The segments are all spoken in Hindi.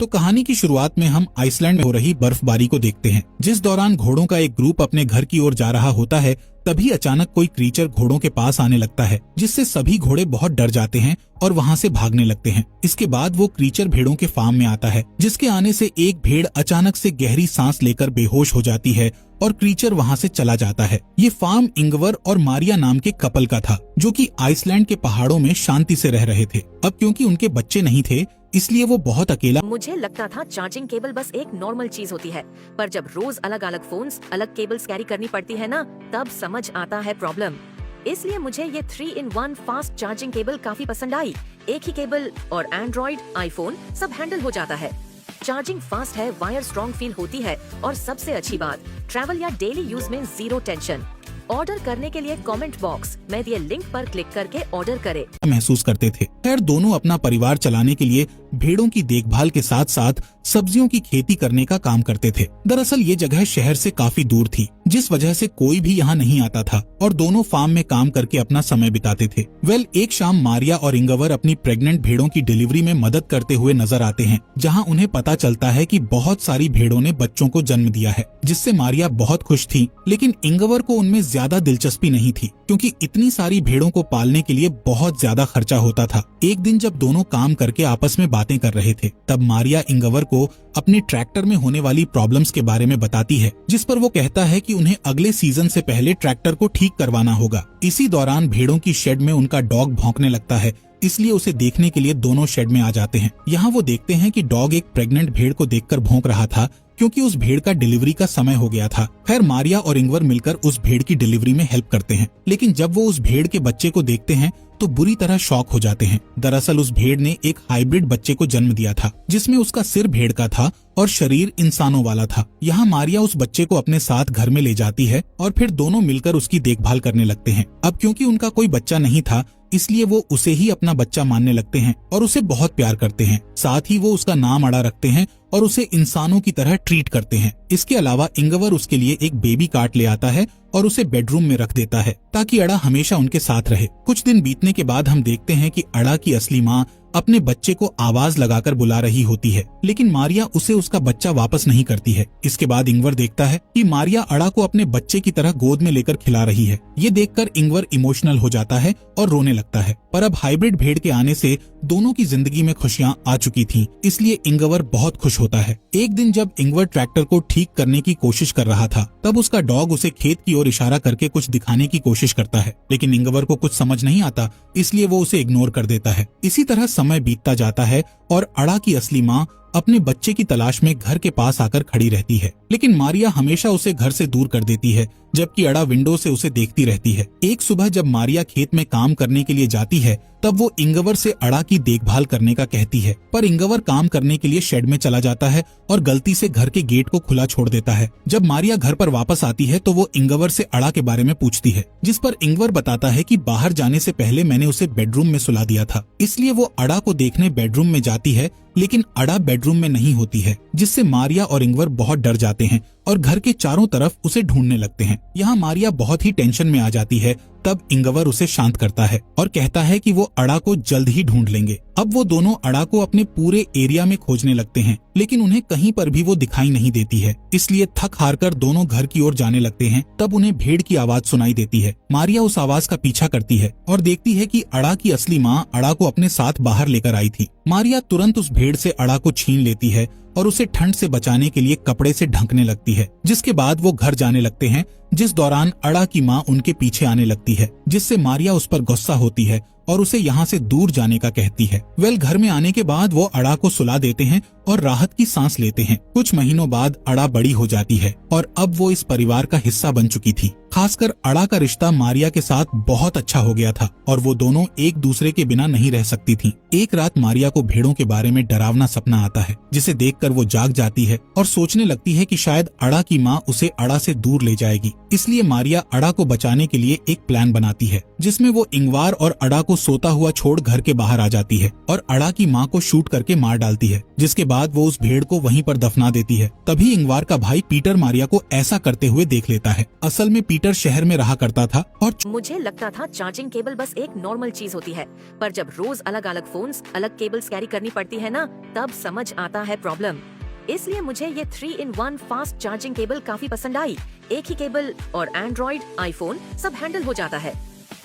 तो कहानी की शुरुआत में हम आइसलैंड में हो रही बर्फबारी को देखते हैं, जिस दौरान घोड़ों का एक ग्रुप अपने घर की ओर जा रहा होता है। तभी अचानक कोई क्रीचर घोड़ों के पास आने लगता है, जिससे सभी घोड़े बहुत डर जाते हैं और वहाँ से भागने लगते हैं। इसके बाद वो क्रीचर भेड़ों के फार्म में आता है, जिसके आने से एक भेड़ अचानक से गहरी सांस लेकर बेहोश हो जाती है और क्रीचर वहाँ से चला जाता है। ये फार्म इंगवर और मारिया नाम के कपल का था, जो कि आइसलैंड के पहाड़ों में शांति से रह रहे थे। अब क्योंकि उनके बच्चे नहीं थे, इसलिए वो बहुत अकेला। मुझे लगता था चार्जिंग केबल बस एक नॉर्मल चीज होती है, पर जब रोज अलग अलग फोन्स, अलग केबल्स कैरी करनी पड़ती है ना, तब समझ आता है प्रॉब्लम। इसलिए मुझे ये 3-in-1 फास्ट चार्जिंग केबल काफी पसंद आई। एक ही केबल और एंड्रॉइड, आईफोन सब हैंडल हो जाता है। चार्जिंग फास्ट है, वायर स्ट्रॉन्ग फील होती है और सबसे अच्छी बात, ट्रैवल या डेली यूज में जीरो टेंशन। ऑर्डर करने के लिए कमेंट बॉक्स में दिए लिंक पर क्लिक करके ऑर्डर करें। महसूस करते थे। खैर, दोनों अपना परिवार चलाने के लिए भेड़ों की देखभाल के साथ साथ सब्जियों की खेती करने का काम करते थे। दरअसल ये जगह शहर से काफी दूर थी, जिस वजह से कोई भी यहाँ नहीं आता था और दोनों फार्म में काम करके अपना समय बिताते थे। एक शाम मारिया और इंगवर अपनी प्रेग्नेंट भेड़ों की डिलीवरी में मदद करते हुए नजर आते हैं, जहाँ उन्हें पता चलता है कि बहुत सारी भेड़ों ने बच्चों को जन्म दिया है, जिससे मारिया बहुत खुश थी। लेकिन इंगवर को उनमें ज्यादा दिलचस्पी नहीं थी, क्योंकि इतनी सारी भेड़ों को पालने के लिए बहुत ज्यादा खर्चा होता था। एक दिन जब दोनों काम करके आपस में बातें कर रहे थे, तब मारिया इंगवर को अपने ट्रैक्टर में होने वाली प्रॉब्लम्स के बारे में बताती है, जिस पर वो कहता है कि उन्हें अगले सीजन से पहले ट्रैक्टर को ठीक करवाना होगा। इसी दौरान भेड़ों की शेड में उनका डॉग भौंकने लगता है, इसलिए उसे देखने के लिए दोनों शेड में आ जाते हैं। यहाँ वो देखते हैं कि डॉग एक प्रेग्नेंट भेड़ को देखकर भौंक रहा था, क्योंकि उस भेड़ का डिलीवरी का समय हो गया था। खैर, मारिया और इंगवर मिलकर उस भेड़ की डिलीवरी में हेल्प करते हैं, लेकिन जब वो उस भेड़ के बच्चे को देखते हैं तो बुरी तरह शॉक हो जाते हैं। दरअसल उस भेड़ ने एक हाइब्रिड बच्चे को जन्म दिया था, जिसमें उसका सिर भेड़ का था और शरीर इंसानों वाला था। यहाँ मारिया उस बच्चे को अपने साथ घर में ले जाती है और फिर दोनों मिलकर उसकी देखभाल करने लगते हैं। अब क्योंकि उनका कोई बच्चा नहीं था, इसलिए वो उसे ही अपना बच्चा मानने लगते हैं और उसे बहुत प्यार करते हैं। साथ ही वो उसका नाम अड़ा रखते हैं और उसे इंसानों की तरह ट्रीट करते हैं। इसके अलावा इंगवर उसके लिए एक बेबी कार्ट ले आता है और उसे बेडरूम में रख देता है, ताकि अड़ा हमेशा उनके साथ रहे। कुछ दिन बीतने के बाद हम देखते हैं कि अड़ा की असली माँ अपने बच्चे को आवाज लगाकर बुला रही होती है, लेकिन मारिया उसे उसका बच्चा वापस नहीं करती है। इसके बाद इंगवर देखता है कि मारिया अड़ा को अपने बच्चे की तरह गोद में लेकर खिला रही है। ये देखकर इंगवर इमोशनल हो जाता है और रोने लगता है। पर अब हाइब्रिड भेड़ के आने से दोनों की जिंदगी में खुशियाँ आ चुकी थीं, इसलिए इंगवर बहुत खुश होता है। एक दिन जब इंगवर ट्रैक्टर को ठीक करने की कोशिश कर रहा था, तब उसका डॉग उसे खेत की ओर इशारा करके कुछ दिखाने की कोशिश करता है, लेकिन इंगवर को कुछ समझ नहीं आता, इसलिए वो उसे इग्नोर कर देता है। इसी तरह समय बीतता जाता है और अड़ा की असली माँ अपने बच्चे की तलाश में घर के पास आकर खड़ी रहती है, लेकिन मारिया हमेशा उसे घर से दूर कर देती है, जबकि अड़ा विंडो से उसे देखती रहती है। एक सुबह जब मारिया खेत में काम करने के लिए जाती है, तब वो इंगवर से अड़ा की देखभाल करने का कहती है, पर इंगवर काम करने के लिए शेड में चला जाता है और गलती से घर के गेट को खुला छोड़ देता है। जब मारिया घर पर वापस आती है तो वो इंगवर से अड़ा के बारे में पूछती है, जिस पर इंगवर बताता है कि बाहर जाने से पहले मैंने उसे बेडरूम में सुला दिया था। इसलिए वो अड़ा को देखने बेडरूम में जाती है, लेकिन अड़ा बेडरूम में नहीं होती है, जिससे मारिया और इंगवर बहुत डर जाते हैं और घर के चारों तरफ उसे ढूंढने लगते हैं। यहाँ मारिया बहुत ही टेंशन में आ जाती है। तब इंगवर उसे शांत करता है और कहता है कि वो अड़ा को जल्द ही ढूंढ लेंगे। अब वो दोनों अड़ा को अपने पूरे एरिया में खोजने लगते हैं, लेकिन उन्हें कहीं पर भी वो दिखाई नहीं देती है। इसलिए थक हार कर दोनों घर की ओर जाने लगते हैं। तब उन्हें भेड़ की आवाज सुनाई देती है। मारिया उस आवाज का पीछा करती है और देखती है कि अड़ा की असली माँ अड़ा को अपने साथ बाहर लेकर आई थी। मारिया तुरंत उस भेड़ से अड़ा को छीन लेती है और उसे ठंड से बचाने के लिए कपड़े से ढकने लगती है, जिसके बाद वो घर जाने लगते हैं, जिस दौरान अड़ा की माँ उनके पीछे आने लगती है, जिससे मारिया उस पर गुस्सा होती है और उसे यहाँ से दूर जाने का कहती है। घर में आने के बाद वो अड़ा को सुला देते हैं और राहत की सांस लेते हैं। कुछ महीनों बाद अड़ा बड़ी हो जाती है और अब वो इस परिवार का हिस्सा बन चुकी थी। खासकर अड़ा का रिश्ता मारिया के साथ बहुत अच्छा हो गया था और वो दोनों एक दूसरे के बिना नहीं रह सकती थीं। एक रात मारिया को भेड़ों के बारे में डरावना सपना आता है, जिसे देखकर वो जाग जाती है और सोचने लगती है कि शायद अड़ा की माँ उसे अड़ा से दूर ले जाएगी। इसलिए मारिया अड़ा को बचाने के लिए एक प्लान बनाती है, जिसमें वो इंगवार और अड़ा को सोता हुआ छोड़ घर के बाहर आ जाती है और अड़ा की माँ को शूट करके मार डालती है, जिसके बाद वो उस भेड़ को वहीं पर दफना देती है। तभी इंगवार का भाई पीटर मारिया को ऐसा करते हुए देख लेता है। असल में पीटर शहर में रहा करता था और मुझे लगता था चार्जिंग केबल बस एक नॉर्मल चीज होती है, पर जब रोज अलग अलग फोन्स अलग केबल्स कैरी करनी पड़ती है ना, तब समझ आता है प्रॉब्लम। इसलिए मुझे ये 3-in-1 फास्ट चार्जिंग केबल काफी पसंद आई। एक ही केबल और एंड्रॉइड, आईफोन सब हैंडल हो जाता है।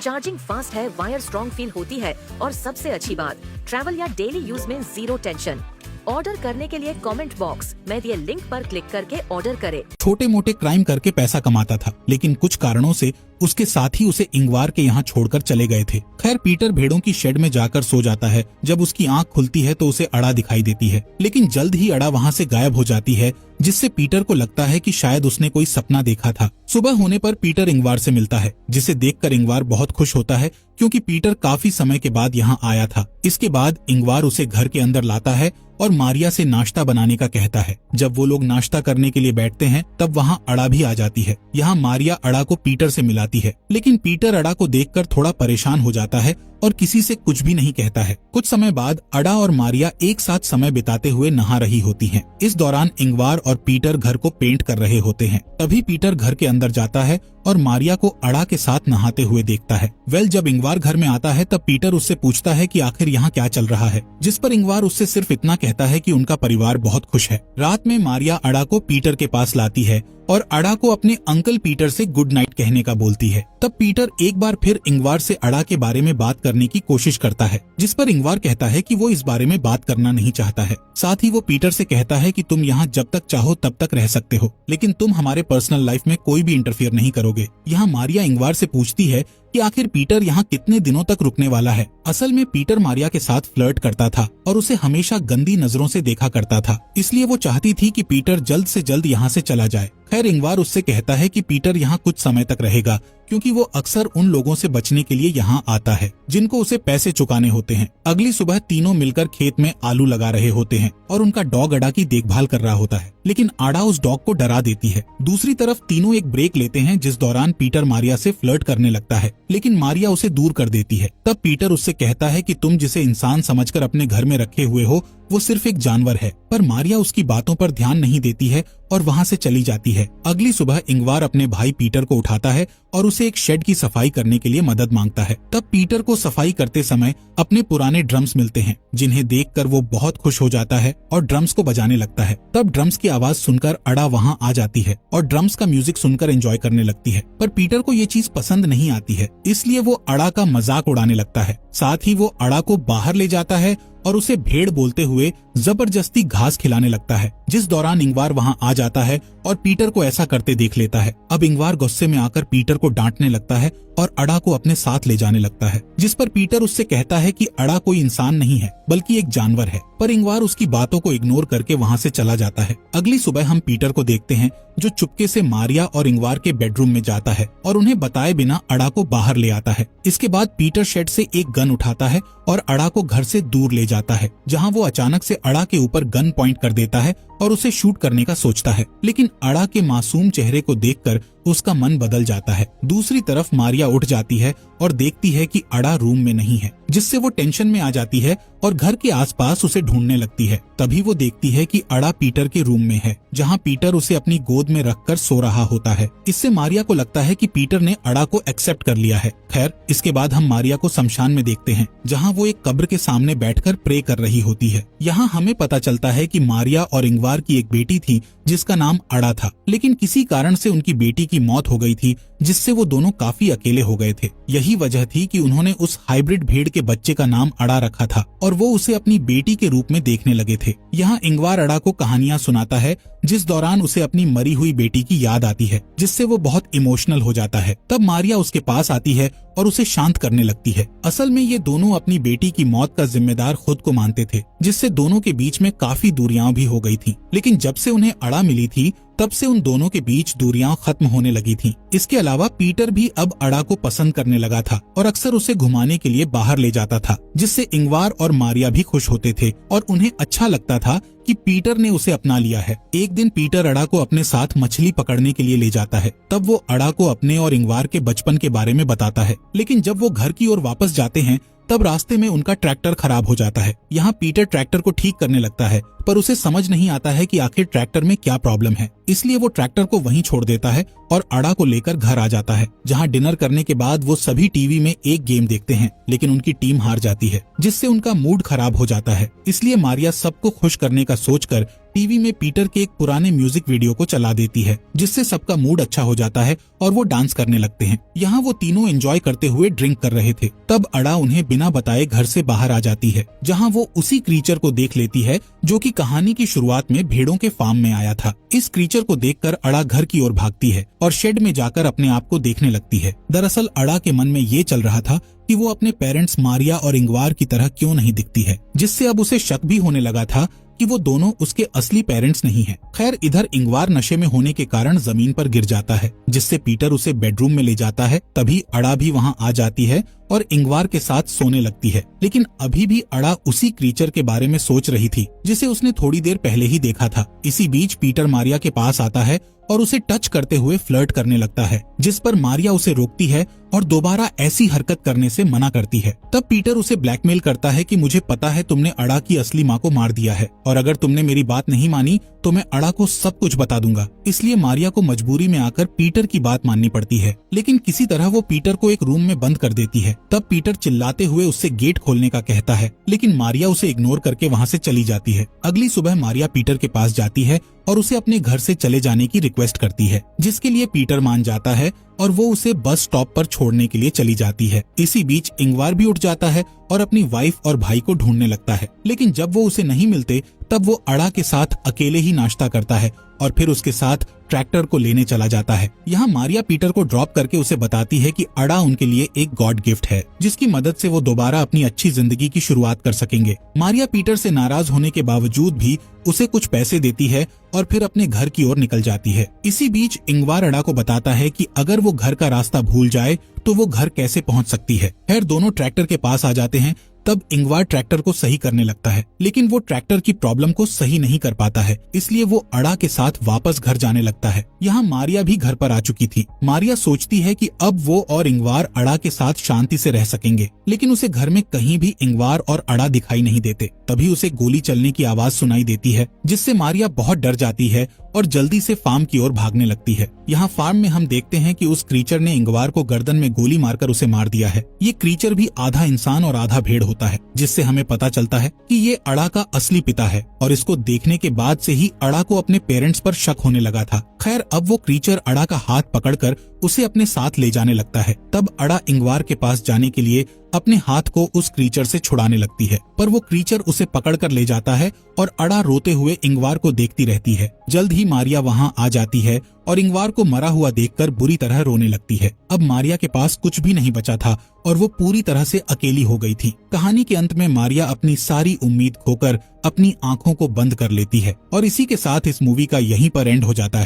चार्जिंग फास्ट है, वायर स्ट्रॉन्ग फील होती है और सबसे अच्छी बात, ट्रैवल या डेली यूज में जीरो टेंशन। ऑर्डर करने के लिए कमेंट बॉक्स में दिए लिंक पर क्लिक करके ऑर्डर करें। छोटे मोटे क्राइम करके पैसा कमाता था, लेकिन कुछ कारणों से उसके साथी उसे इंगवार के यहाँ छोड़कर चले गए थे। खैर, पीटर भेड़ों की शेड में जाकर सो जाता है। जब उसकी आंख खुलती है तो उसे अड़ा दिखाई देती है, लेकिन जल्द ही अड़ा वहाँ से गायब हो जाती है, जिससे पीटर को लगता है कि शायद उसने कोई सपना देखा था। सुबह होने पर पीटर इंगवार से मिलता है, जिसे देखकर इंगवार बहुत खुश होता है, क्योंकि पीटर काफी समय के बाद यहाँ आया था। इसके बाद इंगवार उसे घर के अंदर लाता है और मारिया से नाश्ता बनाने का कहता है। जब वो लोग नाश्ता करने के लिए बैठते हैं, तब वहाँ अड़ा भी आ जाती है। यहाँ मारिया अड़ा को पीटर से मिलाती है, लेकिन पीटर अड़ा को देखकर थोड़ा परेशान हो जाता है और किसी से कुछ भी नहीं कहता है। कुछ समय बाद अड़ा और मारिया एक साथ समय बिताते हुए नहा रही होती हैं। इस दौरान इंगवार और पीटर घर को पेंट कर रहे होते हैं। तभी पीटर घर के अंदर जाता है और मारिया को अड़ा के साथ नहाते हुए देखता है। जब इंगवार घर में आता है, तब पीटर उससे पूछता है कि आखिर यहाँ क्या चल रहा है, जिस पर इंगवार उससे सिर्फ इतना कहता है कि उनका परिवार बहुत खुश है। रात में मारिया अड़ा को पीटर के पास लाती है और अड़ा को अपने अंकल पीटर से गुड नाइट कहने का बोलती है। तब पीटर एक बार फिर इंगवार से अड़ा के बारे में बात करने की कोशिश करता है, जिस पर इंगवार कहता है कि वो इस बारे में बात करना नहीं चाहता है। साथ ही वो पीटर से कहता है कि तुम यहाँ जब तक चाहो तब तक रह सकते हो, लेकिन तुम हमारे पर्सनल लाइफ में कोई भी इंटरफियर नहीं करोगे। यहाँ मारिया इंगवार से पूछती है कि आखिर पीटर यहाँ कितने दिनों तक रुकने वाला है। असल में पीटर मारिया के साथ फ्लर्ट करता था और उसे हमेशा गंदी नजरों से देखा करता था, इसलिए वो चाहती थी कि पीटर जल्द से जल्द यहाँ से चला जाए। खैर, इंगवार उससे कहता है कि पीटर यहाँ कुछ समय तक रहेगा, क्योंकि वो अक्सर उन लोगों से बचने के लिए यहाँ आता है जिनको उसे पैसे चुकाने होते हैं। अगली सुबह तीनों मिलकर खेत में आलू लगा रहे होते हैं और उनका डॉग अड़ा की देखभाल कर रहा होता है, लेकिन अड़ा उस डॉग को डरा देती है। दूसरी तरफ तीनों एक ब्रेक लेते हैं, जिस दौरान पीटर मारिया से फ्लर्ट करने लगता है, लेकिन मारिया उसे दूर कर देती है। तब पीटर उससे कहता है कि तुम जिसे इंसान समझकर अपने घर में रखे हुए हो, वो सिर्फ एक जानवर है। पर मारिया उसकी बातों पर ध्यान नहीं देती है और वहाँ से चली जाती है। अगली सुबह इंगवार अपने भाई पीटर को उठाता है और उसे एक शेड की सफाई करने के लिए मदद मांगता है। तब पीटर को सफाई करते समय अपने पुराने ड्रम्स मिलते हैं, जिन्हें देखकर वो बहुत खुश हो जाता है और ड्रम्स को बजाने लगता है। तब ड्रम्स की आवाज सुनकर अड़ा वहाँ आ जाती है और ड्रम्स का म्यूजिक सुनकर एंजॉय करने लगती है। पर पीटर को ये चीज पसंद नहीं आती है, इसलिए वो अड़ा का मजाक उड़ाने लगता है। साथ ही वो अड़ा को बाहर ले जाता है और उसे भेड़ बोलते हुए जबरदस्ती घास खिलाने लगता है, जिस दौरान इंगवार वहाँ आ जाता है और पीटर को ऐसा करते देख लेता है। अब इंगवार गुस्से में आकर पीटर को डांटने लगता है और अड़ा को अपने साथ ले जाने लगता है, जिस पर पीटर उससे कहता है कि अड़ा कोई इंसान नहीं है बल्कि एक जानवर है। पर इंगवार उसकी बातों को इग्नोर करके वहाँ से चला जाता है। अगली सुबह हम पीटर को देखते हैं, जो चुपके से मारिया और इंगवार के बेडरूम में जाता है और उन्हें बताए बिना अड़ा को बाहर ले आता है। इसके बाद पीटर शेड से एक गन उठाता है और अड़ा को घर से दूर ले जाता है, जहाँ वो अचानक से अड़ा के ऊपर गन पॉइंट कर देता है और उसे शूट करने का सोचता है, लेकिन अड़ा के मासूम चेहरे को देखकर उसका मन बदल जाता है। दूसरी तरफ मारिया उठ जाती है और देखती है कि अड़ा रूम में नहीं है, जिससे वो टेंशन में आ जाती है और घर के आसपास उसे ढूंढने लगती है। तभी वो देखती है कि अड़ा पीटर के रूम में है, जहाँ पीटर उसे अपनी गोद में रखकर सो रहा होता है। इससे मारिया को लगता है कि पीटर ने अड़ा को एक्सेप्ट कर लिया है। खैर, इसके बाद हम मारिया को शमशान में देखते हैं, जहाँ वो एक कब्र के सामने बैठकर प्रे कर रही होती है। यहाँ हमें पता चलता है कि मारिया और इंगवार की एक बेटी थी जिसका नाम अड़ा था, लेकिन किसी कारण से उनकी बेटी की मौत हो गई थी, जिससे वो दोनों काफी अकेले हो गए थे। यही वजह थी कि उन्होंने उस हाइब्रिड भेड़ के बच्चे का नाम अड़ा रखा था और वो उसे अपनी बेटी के रूप में देखने लगे थे। यहाँ इंगवार अड़ा को कहानियां सुनाता है, जिस दौरान उसे अपनी मरी हुई बेटी की याद आती है, जिससे वो बहुत इमोशनल हो जाता है। तब मारिया उसके पास आती है और उसे शांत करने लगती है। असल में ये दोनों अपनी बेटी की मौत का जिम्मेदार खुद को मानते थे, जिससे दोनों के बीच में काफी दूरियां भी हो गई थी। लेकिन जब से उन्हें अड़ा मिली थी, तब से उन दोनों के बीच दूरियां खत्म होने लगी थीं। इसके अलावा पीटर भी अब अड़ा को पसंद करने लगा था और अक्सर उसे घुमाने के लिए बाहर ले जाता था, जिससे इंगवार और मारिया भी खुश होते थे और उन्हें अच्छा लगता था कि पीटर ने उसे अपना लिया है। एक दिन पीटर अड़ा को अपने साथ मछली पकड़ने के लिए ले जाता है। तब वो अड़ा को अपने और इंगवार के बचपन के बारे में बताता है, लेकिन जब वो घर की ओर वापस जाते हैं तब रास्ते में उनका ट्रैक्टर खराब हो जाता है। यहाँ पीटर ट्रैक्टर को ठीक करने लगता है, पर उसे समझ नहीं आता है कि आखिर ट्रैक्टर में क्या प्रॉब्लम है, इसलिए वो ट्रैक्टर को वहीं छोड़ देता है और अड़ा को लेकर घर आ जाता है, जहाँ डिनर करने के बाद वो सभी टीवी में एक गेम देखते हैं, लेकिन उनकी टीम हार जाती है, जिससे उनका मूड खराब हो जाता है। इसलिए मारिया सबको खुश करने का सोचकर टीवी में पीटर के एक पुराने म्यूजिक वीडियो को चला देती है, जिससे सबका मूड अच्छा हो जाता है और वो डांस करने लगते हैं। यहाँ वो तीनों एंजॉय करते हुए ड्रिंक कर रहे थे, तब अड़ा उन्हें बिना बताए घर से बाहर आ जाती है, जहाँ वो उसी क्रीचर को देख लेती है जो कि कहानी की शुरुआत में भेड़ों के फार्म में आया था। इस क्रीचर को देखकर अड़ा घर की ओर भागती है और शेड में जाकर अपने आप को देखने लगती है। दरअसल अड़ा के मन में ये चल रहा था कि वो अपने पेरेंट्स मारिया और इंगवार की तरह क्यों नहीं दिखती है, जिससे अब उसे शक भी होने लगा था कि वो दोनों उसके असली पेरेंट्स नहीं हैं। खैर, इधर इंगवार नशे में होने के कारण जमीन पर गिर जाता है, जिससे पीटर उसे बेडरूम में ले जाता है। तभी अड़ा भी वहाँ आ जाती है और इंगवार के साथ सोने लगती है, लेकिन अभी भी अड़ा उसी क्रीचर के बारे में सोच रही थी जिसे उसने थोड़ी देर पहले ही देखा था। इसी बीच पीटर मारिया के पास आता है और उसे टच करते हुए फ्लर्ट करने लगता है, जिस पर मारिया उसे रोकती है और दोबारा ऐसी हरकत करने से मना करती है। तब पीटर उसे ब्लैकमेल करता है कि मुझे पता है तुमने अड़ा की असली माँ को मार दिया है और अगर तुमने मेरी बात नहीं मानी तो मैं अड़ा को सब कुछ बता दूंगा। इसलिए मारिया को मजबूरी में आकर पीटर की बात माननी पड़ती है, लेकिन किसी तरह वो पीटर को एक रूम में बंद कर देती है। तब पीटर चिल्लाते हुए उससे गेट खोलने का कहता है, लेकिन मारिया उसे इग्नोर करके वहाँ से चली जाती है। अगली सुबह मारिया पीटर के पास जाती है और उसे अपने घर से चले जाने की रिक्वेस्ट करती है, जिसके लिए पीटर मान जाता है और वो उसे बस स्टॉप पर छोड़ने के लिए चली जाती है। इसी बीच इंगवार भी उठ जाता है और अपनी वाइफ और भाई को ढूंढने लगता है, लेकिन जब वो उसे नहीं मिलते तब वो अड़ा के साथ अकेले ही नाश्ता करता है और फिर उसके साथ ट्रैक्टर को लेने चला जाता है। यहाँ मारिया पीटर को ड्रॉप करके उसे बताती है कि अड़ा उनके लिए एक गॉड गिफ्ट है, जिसकी मदद से वो दोबारा अपनी अच्छी जिंदगी की शुरुआत कर सकेंगे। मारिया पीटर से नाराज होने के बावजूद भी उसे कुछ पैसे देती है और फिर अपने घर की ओर निकल जाती है। इसी बीच इंगवार अड़ा को बताता है कि अगर वो घर का रास्ता भूल जाए तो वो घर कैसे पहुंच सकती है। खैर, दोनों ट्रैक्टर के पास आ जाते हैं। तब इंगवार ट्रैक्टर को सही करने लगता है, लेकिन वो ट्रैक्टर की प्रॉब्लम को सही नहीं कर पाता है, इसलिए वो अड़ा के साथ वापस घर जाने लगता है। यहाँ मारिया भी घर पर आ चुकी थी। मारिया सोचती है कि अब वो और इंगवार अड़ा के साथ शांति से रह सकेंगे, लेकिन उसे घर में कहीं भी इंगवार और अड़ा दिखाई नहीं देते। तभी उसे गोली चलने की आवाज सुनाई देती है, जिससे मारिया बहुत डर जाती है और जल्दी से फार्म की ओर भागने लगती है। यहाँ फार्म में हम देखते हैं कि उस क्रीचर ने इंगवार को गर्दन में गोली मारकर उसे मार दिया है। ये क्रीचर भी आधा इंसान और आधा भेड़ होता है, जिससे हमें पता चलता है कि ये अड़ा का असली पिता है और इसको देखने के बाद से ही अड़ा को अपने पेरेंट्स पर शक होने लगा था। खैर, अब वो क्रीचर अड़ा का हाथ पकड़कर उसे अपने साथ ले जाने लगता है। तब अड़ा इंगवार के पास जाने के लिए अपने हाथ को उस क्रीचर से छुड़ाने लगती है, पर वो क्रीचर उसे पकड़कर ले जाता है और अड़ा रोते हुए इंगवार को देखती रहती है। जल्द ही मारिया वहाँ आ जाती है और इंगवार को मरा हुआ देखकर बुरी तरह रोने लगती है। अब मारिया के पास कुछ भी नहीं बचा था और वो पूरी तरह से अकेली हो गई थी। कहानी के अंत में मारिया अपनी सारी उम्मीद खोकर अपनी आंखों को बंद कर लेती है और इसी के साथ इस मूवी का यहीं पर एंड हो जाता है।